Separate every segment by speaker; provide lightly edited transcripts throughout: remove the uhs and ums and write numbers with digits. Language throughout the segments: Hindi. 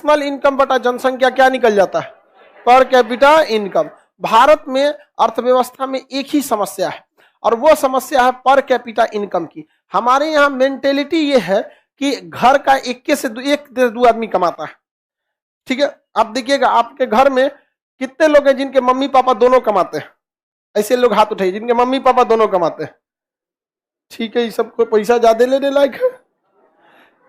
Speaker 1: नेशनल इनकम बटा जनसंख्या क्या निकल जाता है? पर कैपिटा इनकम। भारत में अर्थव्यवस्था में एक ही समस्या है और वो समस्या है पर कैपिटा इनकम की। हमारे यहाँ मेंटेलिटी ये है कि घर का एक से दो आदमी कमाता है। ठीक है, आप देखिएगा आपके घर में कितने लोग हैं जिनके मम्मी पापा दोनों कमाते हैं? ऐसे लोग हाथ उठाइए जिनके मम्मी पापा दोनों कमाते हैं। ठीक है, ये सबको पैसा ज्यादा लेने लायक है।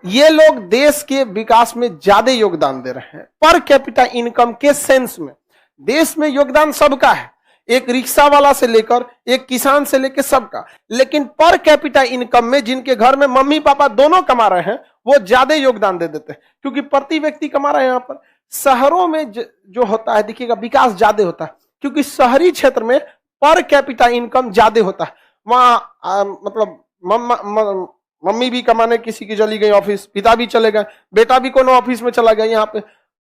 Speaker 1: ये लोग देश के विकास में ज्यादा योगदान दे रहे हैं पर कैपिटा इनकम के सेंस में। देश में योगदान सबका है, एक रिक्शा वाला से लेकर एक किसान से लेकर सबका, लेकिन पर कैपिटा इनकम में जिनके घर में मम्मी पापा दोनों कमा रहे हैं वो ज्यादा योगदान दे देते हैं क्योंकि प्रति व्यक्ति कमा रहे हैं। यहाँ पर शहरों में जो होता है देखिएगा विकास ज्यादा होता है क्योंकि शहरी क्षेत्र में पर कैपिटा इनकम ज्यादा होता है। वहां मतलब मम्मी भी कमाने किसी की चली गई ऑफिस, पिता भी चले गए, बेटा भी कोनो ऑफिस में चला गया यहाँ पे।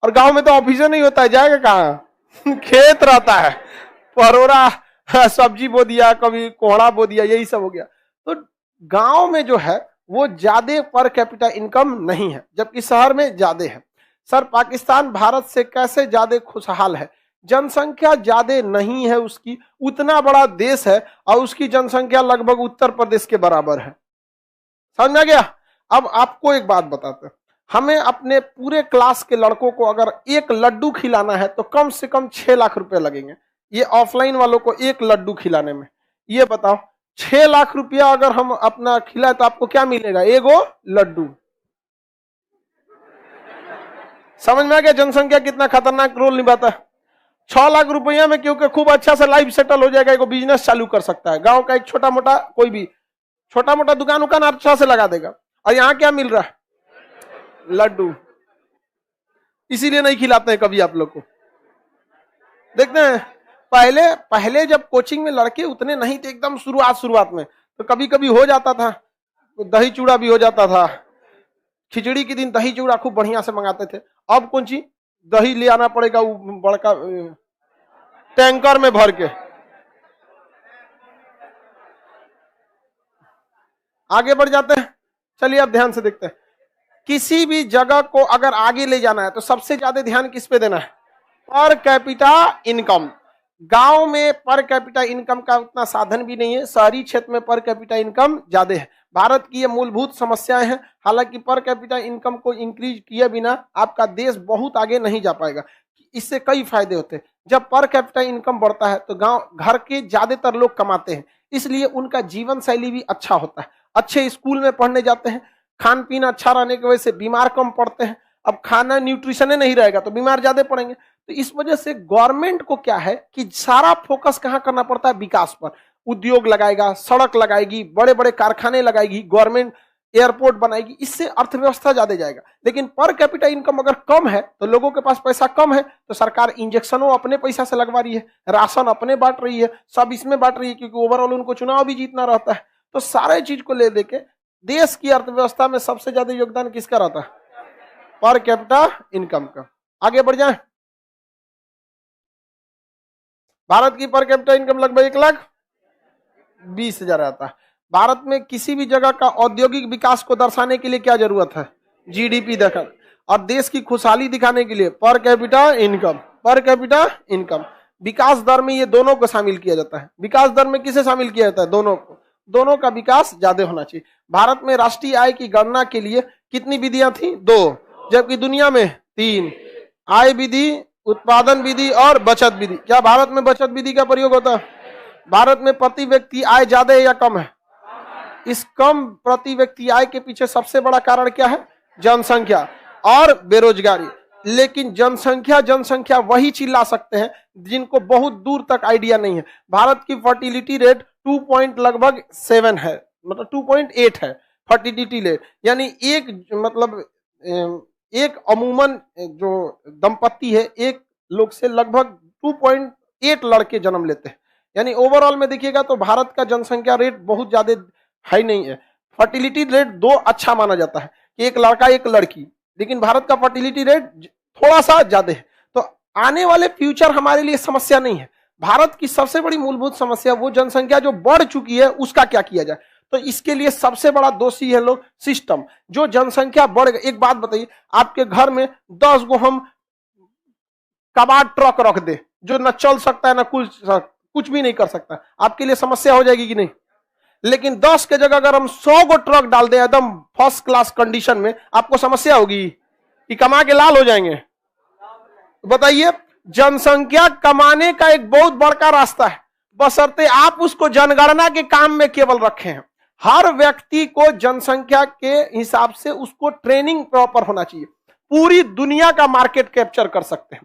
Speaker 1: और गांव में तो ऑफिस नहीं होता है, जाएगा कहाँ? खेत रहता है, परोरा सब्जी बो दिया, कभी कोहड़ा बो दिया, यही सब हो गया। तो गांव में जो है वो ज्यादा पर कैपिटा इनकम नहीं है जबकि शहर में ज्यादा है। सर पाकिस्तान भारत से कैसे ज्यादा खुशहाल है? जनसंख्या ज्यादा नहीं है उसकी, उतना बड़ा देश है और उसकी जनसंख्या लगभग उत्तर प्रदेश के बराबर है। समझ में आ गया? अब आपको एक बात बताते हैं, हमें अपने पूरे क्लास के लड़कों को अगर एक लड्डू खिलाना है तो कम से कम 6 लाख रुपए लगेंगे। ये ऑफलाइन वालों को एक लड्डू खिलाने में। ये बताओ 6 लाख रुपया अगर हम अपना खिलाए तो आपको क्या मिलेगा? एगो लड्डू। समझ में आ गया जनसंख्या कितना खतरनाक रोल निभाता है? 6 लाख रुपया में क्योंकि खूब अच्छा से लाइफ सेटल हो जाएगा, एगो बिजनेस चालू कर सकता है। गांव का एक छोटा मोटा कोई भी छोटा मोटा दुकान उकान अच्छा से लगा देगा। और यहाँ क्या मिल रहा है? लड्डू। इसीलिए नहीं खिलाते हैं कभी आप लोग को। देखते हैं पहले जब कोचिंग में लड़के उतने नहीं थे, एकदम शुरुआत में तो कभी कभी हो जाता था, दही चूड़ा भी हो जाता था। खिचड़ी के दिन दही चूड़ा खूब बढ़िया से मंगाते थे। अब कौन सी दही ले आना पड़ेगा बड़का टैंकर में भर के। आगे बढ़ जाते हैं, चलिए अब ध्यान से देखते हैं। किसी भी जगह को अगर आगे ले जाना है तो सबसे ज्यादा ध्यान किस पे देना है? पर कैपिटा इनकम। गांव में पर कैपिटा इनकम का उतना साधन भी नहीं है, शहरी क्षेत्र में पर कैपिटा इनकम ज्यादा है। भारत की ये मूलभूत समस्याएं हैं। हालांकि पर कैपिटा इनकम को इंक्रीज किए बिना आपका देश बहुत आगे नहीं जा पाएगा। इससे कई फायदे होते हैं। जब पर कैपिटा इनकम बढ़ता है तो गांव घर के ज्यादातर लोग कमाते हैं, इसलिए उनका जीवन शैली भी अच्छा होता है। अच्छे स्कूल में पढ़ने जाते हैं, खान पीना अच्छा रहने की वजह से बीमार कम पड़ते हैं। अब खाना न्यूट्रिशन नहीं रहेगा तो बीमार ज्यादा पड़ेंगे। तो इस वजह से गवर्नमेंट को क्या है कि सारा फोकस कहाँ करना पड़ता है? विकास पर। उद्योग लगाएगा, सड़क लगाएगी, बड़े बड़े कारखाने लगाएगी, गवर्नमेंट एयरपोर्ट बनाएगी, इससे अर्थव्यवस्था ज्यादा जाएगा। लेकिन पर कैपिटा इनकम अगर कम है तो लोगों के पास पैसा कम है तो सरकार इंजेक्शनों अपने पैसा से लगवा रही है, राशन अपने बांट रही है, सब इसमें बांट रही है क्योंकि ओवरऑल उनको चुनाव भी जीतना रहता है। तो सारे चीज को ले देके देश की अर्थव्यवस्था में सबसे ज्यादा योगदान किसका रहता है? पर कैपिटा इनकम का। आगे बढ़ जाए। भारत की पर कैपिटा इनकम लगभग 1,20,000 आता है। भारत में किसी भी जगह का औद्योगिक विकास को दर्शाने के लिए क्या जरूरत है? जीडीपी देखा। और देश की खुशहाली दिखाने के लिए per capita income. Per capita income विकास दर में ये दोनों को शामिल किया जाता है। विकास दर में किसे शामिल किया जाता है? दोनों को। दोनों का विकास ज्यादा होना चाहिए। भारत में राष्ट्रीय आय की गणना के लिए कितनी विधियां थी? 2, जबकि दुनिया में 3। आय विधि, उत्पादन विधि और बचत विधि। क्या भारत में बचत विधि का प्रयोग होता है? भारत में प्रति व्यक्ति आय ज्यादा है या कम है? इस कम प्रति व्यक्ति आय के पीछे सबसे बड़ा कारण क्या है? जनसंख्या और बेरोजगारी। लेकिन जनसंख्या वही चिल्ला सकते हैं जिनको बहुत दूर तक आइडिया नहीं है। भारत की फर्टिलिटी रेट 2.7 है, मतलब 2.8 है फर्टिलिटी रेट। यानी एक अमूमन जो दंपत्ति है एक लोग से लगभग 2.8 लड़के जन्म लेते हैं। यानी ओवरऑल में देखिएगा तो भारत का जनसंख्या रेट बहुत ज्यादा हाई नहीं है। फर्टिलिटी रेट 2 अच्छा माना जाता है कि एक लड़का एक लड़की, लेकिन भारत का फर्टिलिटी रेट थोड़ा सा ज्यादा है। तो आने वाले फ्यूचर हमारे लिए समस्या नहीं है। भारत की सबसे बड़ी मूलभूत समस्या वो जनसंख्या जो बढ़ चुकी है उसका क्या किया जाए। तो इसके लिए सबसे बड़ा दोषी है लोग सिस्टम। जो जनसंख्या बढ़ गई, एक बात बताइए, आपके घर में 10 गो हम कबाड़ ट्रक रख दे जो न चल सकता है, न कुछ भी नहीं कर सकता, आपके लिए समस्या हो जाएगी कि नहीं? लेकिन 10 के जगह अगर हम 100 गो ट्रक डाल दें एकदम फर्स्ट क्लास कंडीशन में, आपको समस्या होगी कि कमा के लाल हो जाएंगे? बताइए, जनसंख्या कमाने का एक बहुत बड़ा रास्ता है, बशर्ते आप उसको जनगणना के काम में केवल रखे हैं। हर व्यक्ति को जनसंख्या के हिसाब से उसको ट्रेनिंग प्रॉपर होना चाहिए। पूरी दुनिया का मार्केट कैप्चर कर सकते हैं।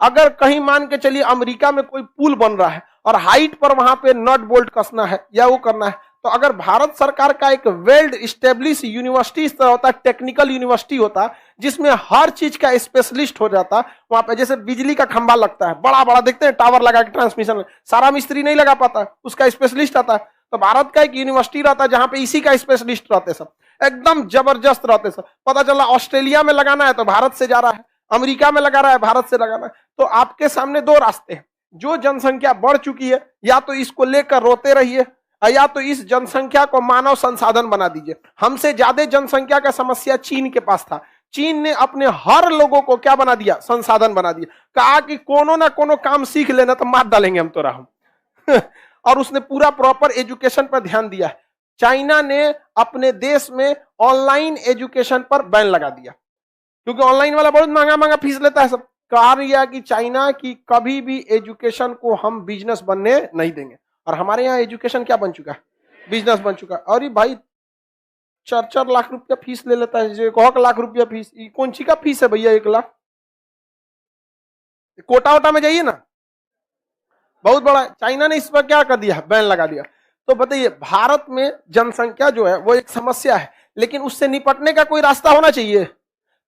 Speaker 1: अगर कहीं मान के चलिए अमेरिका में कोई पुल बन रहा है और हाइट पर वहां पे नट बोल्ट कसना है या वो करना है, तो अगर भारत सरकार का एक वेल स्टेब्लिश यूनिवर्सिटी इस तरह होता, टेक्निकल यूनिवर्सिटी होता जिसमें हर चीज का स्पेशलिस्ट हो जाता, वहां पे जैसे बिजली का खंभा लगता है बड़ा बड़ा, देखते हैं टावर लगा के ट्रांसमिशन, सारा मिस्त्री नहीं लगा पाता, उसका स्पेशलिस्ट आता है। तो भारत का एक यूनिवर्सिटी रहता है जहां पे इसी का स्पेशलिस्ट रहते, सब एकदम जबरदस्त रहते सब। पता चला ऑस्ट्रेलिया में लगाना है तो भारत से जा रहा है, अमेरिका में लगा रहा है, भारत से लगाना है। तो आपके सामने दो रास्ते हैं। जो जनसंख्या बढ़ चुकी है, या तो इसको लेकर रोते रहिए, या तो इस जनसंख्या को मानव संसाधन बना दीजिए। हमसे ज्यादा जनसंख्या का समस्या चीन के पास था। चीन ने अपने हर लोगों को क्या बना दिया? संसाधन बना दिया। कहा कि कोनो ना कोनो काम सीख लेना तो मार डालेंगे हम तो राहु और उसने पूरा प्रॉपर एजुकेशन पर ध्यान दिया है। चाइना ने अपने देश में ऑनलाइन एजुकेशन पर बैन लगा दिया, क्योंकि ऑनलाइन वाला बहुत महंगा महंगा फीस लेता है सब। कहा गया कि चाइना की कभी भी एजुकेशन को हम बिजनेस बनने नहीं देंगे। और हमारे यहाँ एजुकेशन क्या बन चुका है? बिजनेस बन चुका है। और ये भाई 4-4 लाख रुपया फीस ले लेता है, 1 लाख रुपया फीस। कौन सी का फीस है भैया 1 लाख? कोटा वोटा में जाइए ना, बहुत बड़ा। चाइना ने इस पर क्या कर दिया? बैन लगा दिया। तो बताइए, भारत में जनसंख्या जो है वो एक समस्या है, लेकिन उससे निपटने का कोई रास्ता होना चाहिए।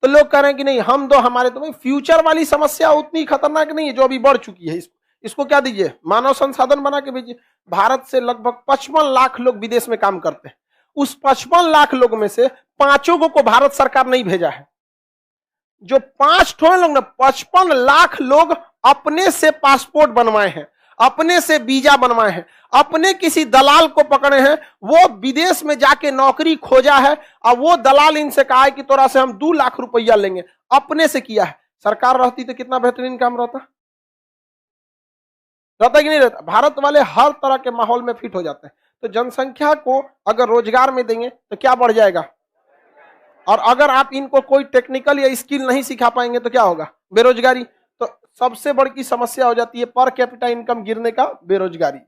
Speaker 1: तो लोग कह रहे हैं कि नहीं हम दो हमारे, तो भाई फ्यूचर वाली समस्या उतनी खतरनाक नहीं है जो अभी बढ़ चुकी है। इसको क्या दीजिए? मानव संसाधन बना के भेजिए। भारत से लगभग 55 लाख लोग विदेश में काम करते हैं। उस 55 लाख लोग में से 5 को भारत सरकार नहीं भेजा है। जो 5 लोग ना, 55 लाख लोग अपने से पासपोर्ट बनवाए हैं, अपने से वीजा बनवाए हैं, अपने किसी दलाल को पकड़े हैं, वो विदेश में जाके नौकरी खोजा है और वो दलाल इनसे कहा है कि तोरा से हम 2 लाख रुपया लेंगे। अपने से किया है। सरकार रहती तो कितना बेहतरीन काम रहता कि नहीं रहता? भारत वाले हर तरह के माहौल में फिट हो जाते हैं। तो जनसंख्या को अगर रोजगार में देंगे तो क्या बढ़ जाएगा? और अगर आप इनको कोई टेक्निकल या स्किल नहीं सिखा पाएंगे तो क्या होगा? बेरोजगारी। तो सबसे बड़ी समस्या हो जाती है पर कैपिटा इनकम गिरने का, बेरोजगारी।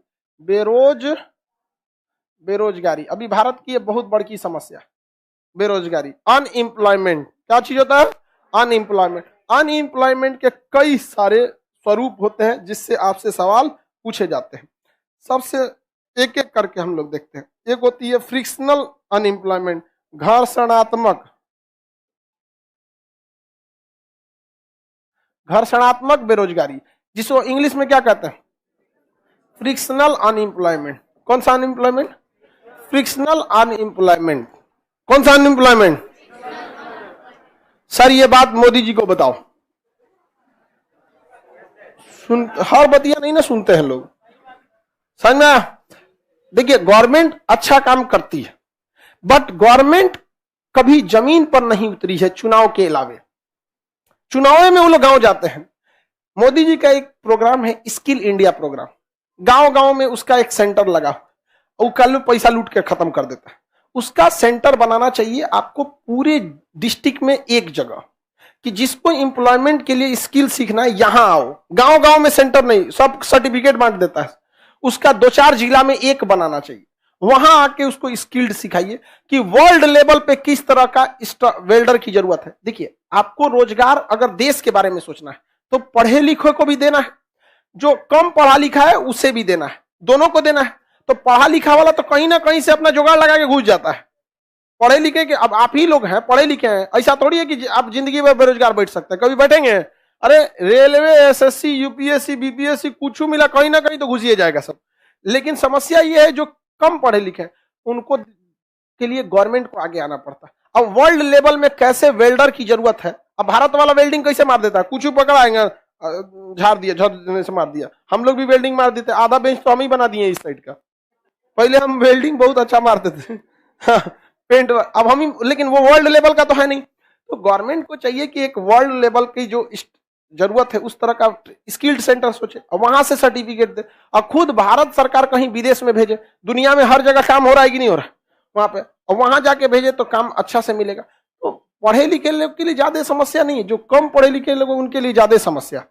Speaker 1: बेरोजगारी अभी भारत की बहुत बड़ी समस्या, बेरोजगारी। अनएम्प्लॉयमेंट क्या चीज होता है? अनएम्प्लॉयमेंट। अनएम्प्लॉयमेंट के कई सारे स्वरूप होते हैं जिससे आपसे सवाल पूछे जाते हैं। सबसे एक एक करके हम लोग देखते हैं। एक होती है फ्रिक्शनल अनएम्प्लॉयमेंट, घर्षणात्मक बेरोजगारी, जिसको इंग्लिश में क्या कहते हैं? Frictional unemployment. कौन सा अनएम्प्लॉयमेंट? Frictional unemployment. कौन सा अनएम्प्लॉयमेंट? सर ये बात मोदी जी को बताओ। हर बतिया नहीं ना सुनते हैं लोग, समझ में? देखिए, गवर्नमेंट अच्छा काम करती है, बट गवर्नमेंट कभी जमीन पर नहीं उतरी है चुनाव के अलावे। चुनाव में वो लोग गांव जाते हैं। मोदी जी का एक प्रोग्राम है स्किल इंडिया प्रोग्राम, गांव गांव में उसका एक सेंटर लगा, वो कल पैसा लूट के खत्म कर देता है। उसका सेंटर बनाना चाहिए आपको पूरे डिस्ट्रिक्ट में एक जगह, कि जिसको एम्प्लॉयमेंट के लिए स्किल सीखना है यहां आओ। गांव गांव में सेंटर नहीं, सब सर्टिफिकेट बांट देता है। उसका 2-4 जिला में एक बनाना चाहिए, वहां आके उसको स्किल्ड सिखाइए कि वर्ल्ड लेवल पे किस तरह का वेल्डर की जरूरत है। देखिए, आपको रोजगार अगर देश के बारे में सोचना है तो पढ़े लिखे को भी देना है, जो कम पढ़ा लिखा है उसे भी देना है, दोनों को देना है। तो पढ़ा लिखा वाला तो कहीं ना कहीं से अपना जुगाड़ लगा के घुस जाता है। पढ़े लिखे के, अब आप ही लोग हैं पढ़े लिखे हैं, ऐसा थोड़ी है कि आप जिंदगी में बेरोजगार बैठ सकते हैं। कभी बैठेंगे? अरे रेलवे, एसएससी, यूपीएससी, बीपीएससी कुछ मिला कहीं ना कहीं तो घुसिए जाएगा सब। लेकिन समस्या ये है जो कम पढ़े लिखे उनको के लिए गवर्नमेंट को आगे आना पड़ता है। अब वर्ल्ड लेवल में कैसे वेल्डर की जरूरत है। अब भारत वाला वेल्डिंग कैसे मार देता है? कुछ पकड़ाएंगे, झाड़ दिया, झाड़ देने से मार दिया। हम लोग भी वेल्डिंग मार देते, आधा बेंच तो हम ही बना दिए इस साइड का। पहले हम वेल्डिंग बहुत अच्छा मारते थे हाँ, पेंट, अब हम, लेकिन वो वर्ल्ड लेवल का तो है नहीं। तो गवर्नमेंट को चाहिए कि एक वर्ल्ड लेवल की जो जरूरत है उस तरह का स्किल्ड सेंटर सोचे और वहां से सर्टिफिकेट दे, और खुद भारत सरकार कहीं विदेश में भेजे। दुनिया में हर जगह काम हो रहा है कि नहीं हो रहा है वहां पे, और वहां जाके भेजे तो काम अच्छा से मिलेगा। तो पढ़े लिखे लोग के लिए ज्यादा समस्या नहीं है, जो कम पढ़े लिखे लोग उनके लिए ज्यादा समस्या।